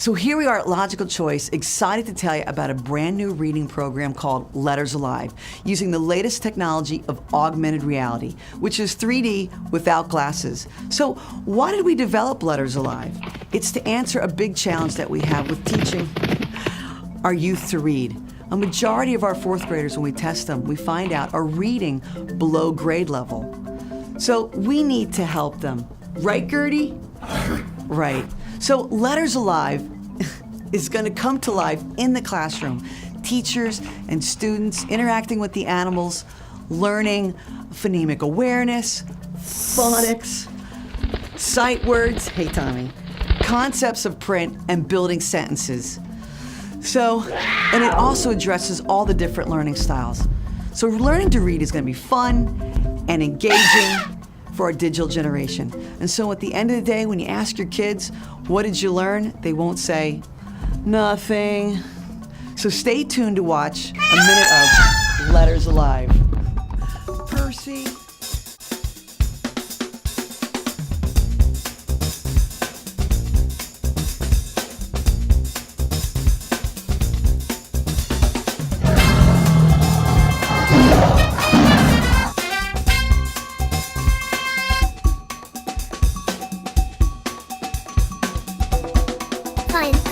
So here we are at Logical Choice, excited to tell you about a brand new reading program called Letters Alive, using the latest technology of augmented reality, which is 3D without glasses. So why did we develop Letters Alive? It's to answer a big challenge that we have with teaching our youth to read. A majority of our fourth graders, when we test them, we find out are reading below grade level. So we need to help them. Right, Gertie? Right. So Letters Alive is going to come to life in the classroom. Teachers and students interacting with the animals, learning phonemic awareness, phonics, sight words, hey Tommy, concepts of print, and building sentences. And it also addresses all the different learning styles. So learning to read is going to be fun and engaging for our digital generation. And so at the end of the day, when you ask your kids, what did you learn? They won't say, nothing. So stay tuned to watch a minute of Letters Alive. Percy. Fine.